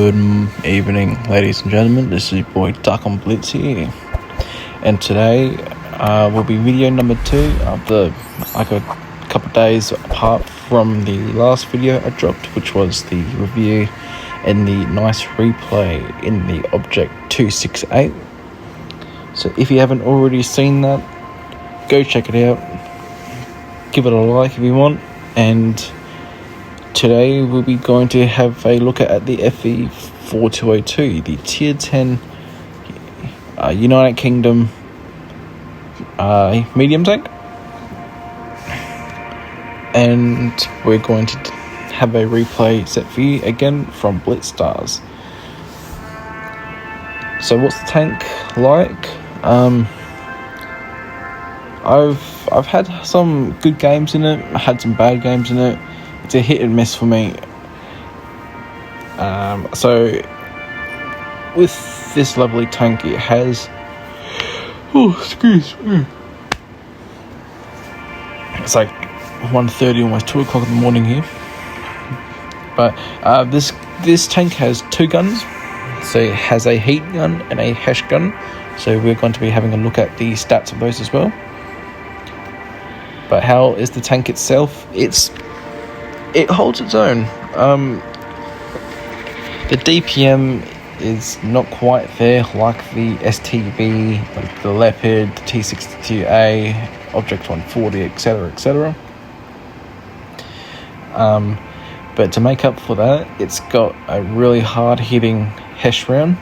Good evening, ladies and gentlemen. This is your boy duckonblitzyt, and today will be video number 2 after like a couple days apart from the last video I dropped, which was the review and the nice replay in the Object 268. So if you haven't already seen that, go check it out, give it a like if you want. And today we'll be going to have a look at the FE4202, the Tier 10 United Kingdom medium tank. And we're going to have a replay set for you again from Blitz stars. So what's the tank like? I've had some good games in it, I had some bad games in it. It's a hit and miss for me. So with this lovely tank, it has it's like 1:30, almost 2 o'clock in the morning here. But this tank has 2 guns. So it has a heat gun and a Hesh gun. So we're going to be having a look at the stats of those as well. But how is the tank itself? It holds its own. The DPM is not quite there like the STB, like the Leopard, the T62A, Object 140, etc, etc. But to make up for that, it's got a really hard-hitting Hesh round,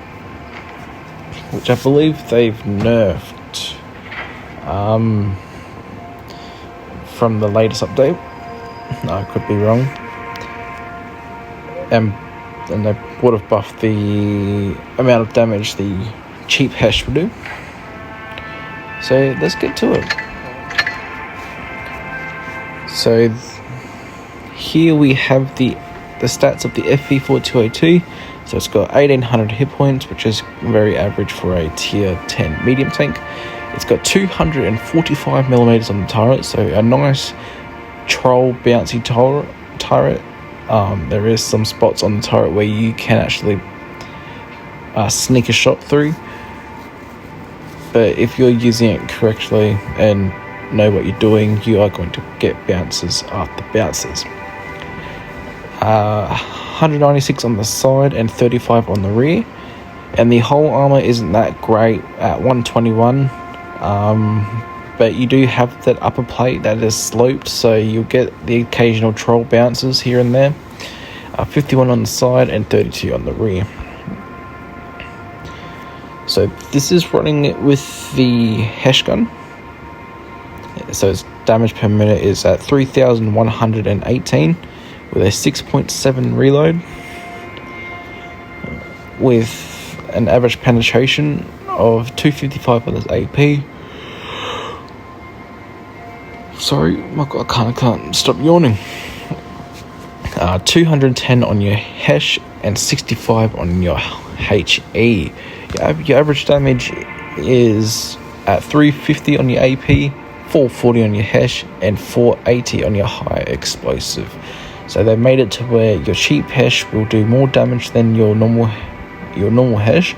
which I believe they've nerfed from the latest update. No, I could be wrong. And they would have buffed the amount of damage the cheap Hesh would do. So let's get to it. So here we have the stats of the FE4202. So it's got 1800 hit points, which is very average for a tier 10 medium tank. It's got 245mm on the turret, so a nice troll bouncy turret. There is some spots on the turret where you can actually sneak a shot through, but if you're using it correctly and know what you're doing, you are going to get bounces after bounces. 196 on the side and 35 on the rear, and the whole armor isn't that great at 121. But you do have that upper plate that is sloped, so you'll get the occasional troll bounces here and there. 51 on the side and 32 on the rear. So this is running it with the Hesh gun. So its damage per minute is at 3,118 with a 6.7 reload, with an average penetration of 255 on this AP. Sorry, my God, I can't stop yawning. 210 on your Hesh and 65 on your HE. Your average damage is at 350 on your AP, 440 on your Hesh, and 480 on your high explosive. So they made it to where your cheap Hesh will do more damage than your normal Hesh,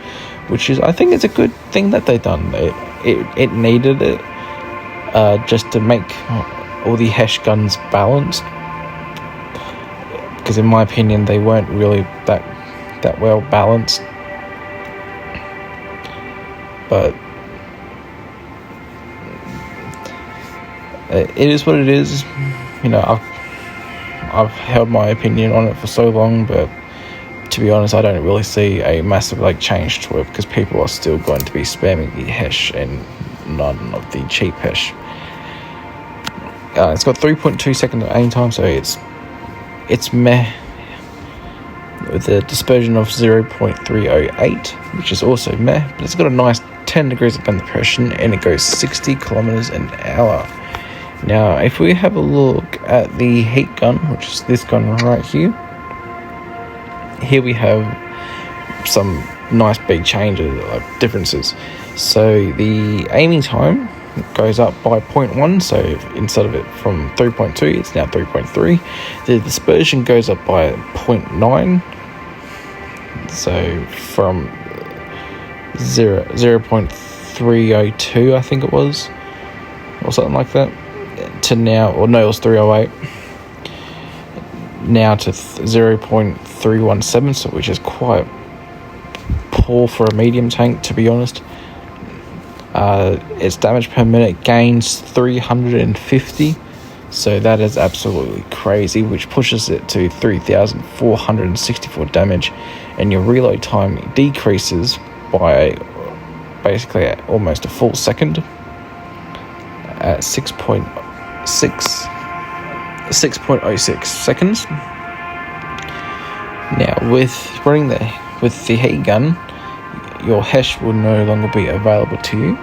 which is, I think, it's a good thing that they done. It needed it. Just to make all the Hesh guns balanced, because in my opinion they weren't really that well balanced. But it is what it is. You know, I've held my opinion on it for so long, but to be honest, I don't really see a massive change to it, because people are still going to be spamming the Hesh and none of the cheap Hesh. It's got 3.2 seconds of aim time, so it's meh, with a dispersion of 0.308, which is also meh, but it's got a nice 10 degrees of gun depression, and it goes 60 kilometers an hour. Now, if we have a look at the heat gun, which is this gun right here, here we have some nice big changes, differences. So the aiming time goes up by 0.1, so instead of it from 3.2, it's now 3.3. The dispersion goes up by 0.9. So from 0.302, I think it was, or something like that, to now, or no, it was 308, now to 0.317, so which is quite poor for a medium tank, to be honest. Its damage per minute gains 350, so that is absolutely crazy, which pushes it to 3,464 damage, and your reload time decreases by basically almost a full second at 6.06 seconds. Now, with running with the heat gun, your Hesh will no longer be available to you,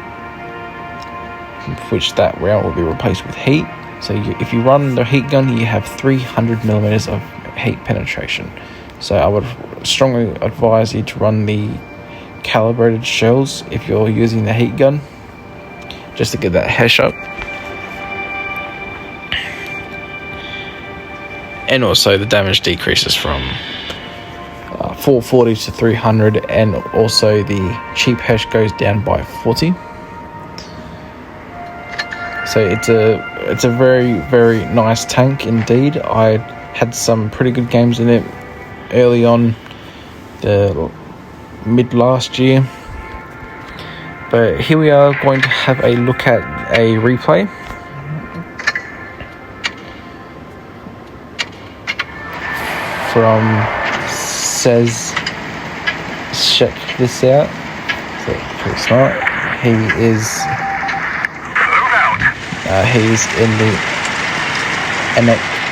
which that round will be replaced with heat. So if you run the heat gun, you have 300 millimeters of heat penetration. So I would strongly advise you to run the calibrated shells if you're using the heat gun, just to get that Hesh up. And also the damage decreases from 440 to 300, and also the cheap Hesh goes down by 40. So it's a very, very nice tank indeed. I had some pretty good games in it early on, the mid last year. But here we are going to have a look at a replay. From says, check this out. So it's not. He's in the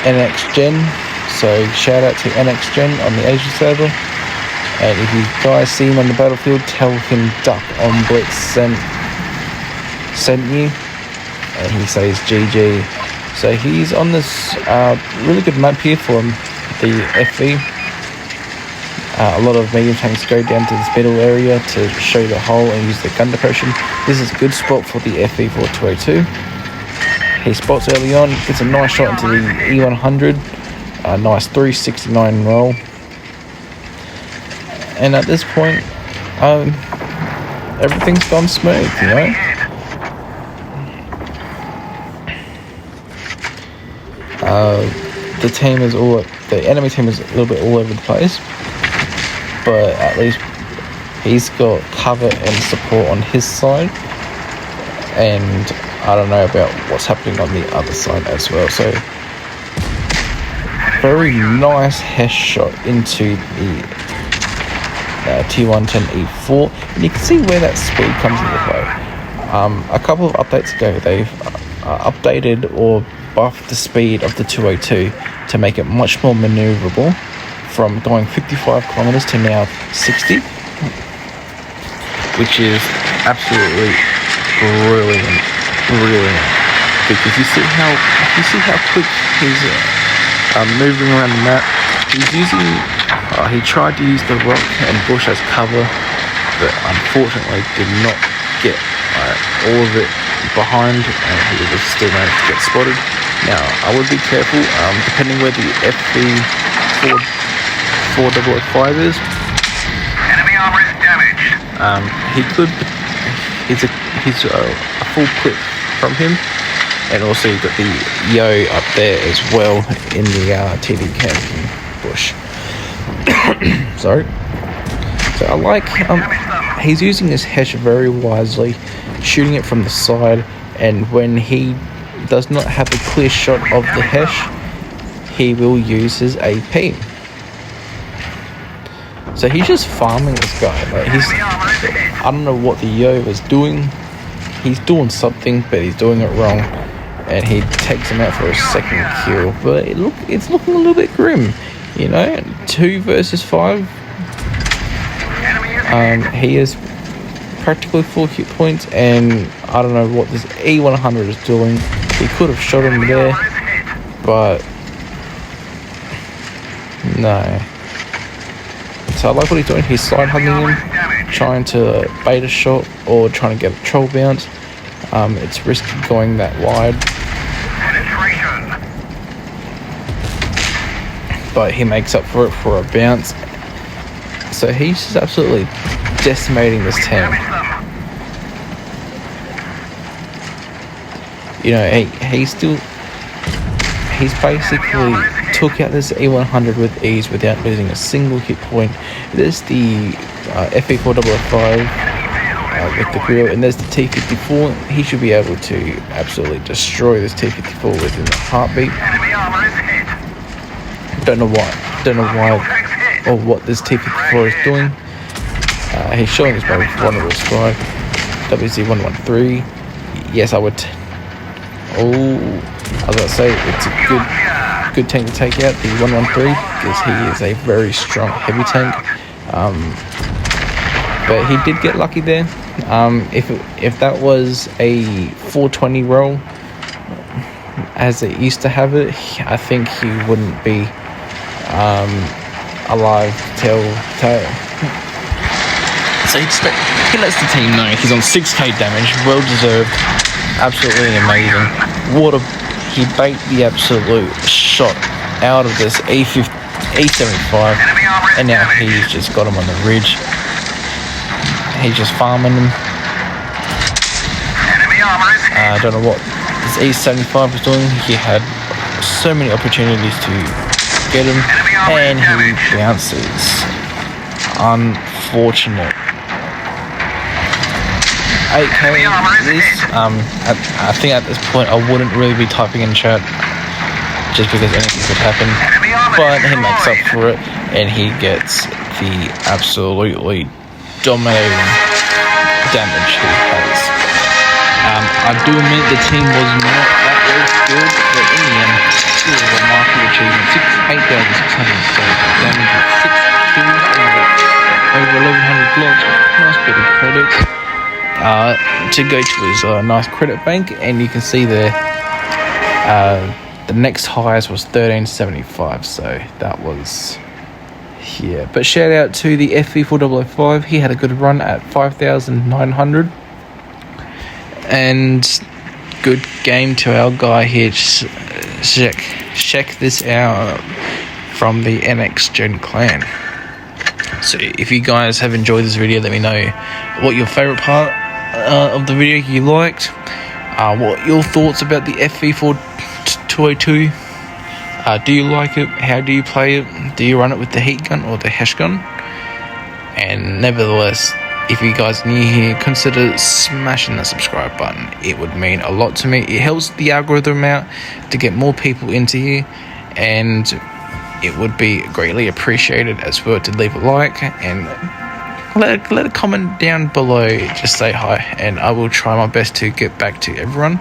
NX Gen. So shout out to NX Gen on the Asia server. And if you guys see him on the battlefield, tell him duckonblitzyt sent you. And he says GG. So he's on this really good map here for the FV. A lot of medium tanks go down to this middle area to show the hole and use the gun depression. This is a good spot for the FV-4202. He spots early on, gets a nice shot into the E100, a nice 369 roll. And at this point, everything's gone smooth, you know? The enemy team is a little bit all over the place, but at least he's got cover and support on his side, and I don't know about what's happening on the other side as well. So very nice Hesh shot into the T110E4, and you can see where that speed comes into play. A couple of updates ago, they've updated or buffed the speed of the 202 to make it much more maneuverable, from going 55 kilometers to now 60, which is absolutely brilliant. Because you see how quick he's moving around the map. He's using. He tried to use the rock and bush as cover, but unfortunately did not get all of it behind, and he was still managed to get spotted. Now I would be careful, depending where the FV-4005 is. Enemy armor is damaged. He's a full clip from him, and also you've got the Yo up there as well in the TD camping bush. Sorry. So I like he's using his Hesh very wisely, shooting it from the side, and when he does not have a clear shot of the Hesh, he will use his AP. So he's just farming this guy. I don't know what the Yo is doing. He's doing something, but he's doing it wrong, and he takes him out for a second kill. But it's looking a little bit grim, you know. 2 versus 5. He is practically full hit points, and I don't know what this E100 is doing. He could have shot him there, but no. So I like what he's doing. He's side hugging him, trying to bait a shot or trying to get a troll bounce. It's risky going that wide, but he makes up for it for a bounce. So he's just absolutely decimating this town. Damage them. You know, he's basically took out this E100 with ease without losing a single hit point. There's the FE455 with the grill, and there's the T54. He should be able to absolutely destroy this T54 within a heartbeat. Enemy armor is hit. Don't know why, or what this T54 is doing. He's showing us by vulnerable strike. WZ113. Yes, I would. I was about to say it's a good tank to take out, the 113, because he is a very strong heavy tank. But he did get lucky there. If that was a 420 roll, as it used to have it, I think he wouldn't be alive till tale. So he lets the team know he's on 6k damage, well deserved, absolutely amazing. He bait the absolute shot out of this E75, and now he's just got him on the ridge. He's just farming him. I don't know what this E75 was doing. He had so many opportunities to get him, and he bounces. Unfortunate. 8k this, I think at this point I wouldn't really be typing in chat just because anything could happen, but he makes up for it and he gets the absolutely dominating damage he has. I do admit the team was not that well skilled, but in the end still a remarkable achievement. 8,607 damage with 6 kills over 1100 blocks. Nice bit of credits to go to his nice credit bank, and you can see there the next highest was 1375, so that was here. But shout out to the FE4005, he had a good run at 5,900, and good game to our guy here. Check this out from the NX Gen clan. So if you guys have enjoyed this video, let me know what your favorite part of the video you liked, what your thoughts about the FE4202. Do you like it? How do you play it? Do you run it with the heat gun or the Hesh gun? And nevertheless, if you guys are new here, consider smashing the subscribe button. It would mean a lot to me. It helps the algorithm out to get more people into here, and it would be greatly appreciated as well to leave a like and let a comment down below. Just say hi, and I will try my best to get back to everyone.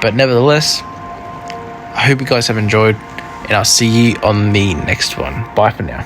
But nevertheless, I hope you guys have enjoyed, and I'll see you on the next one. Bye for now.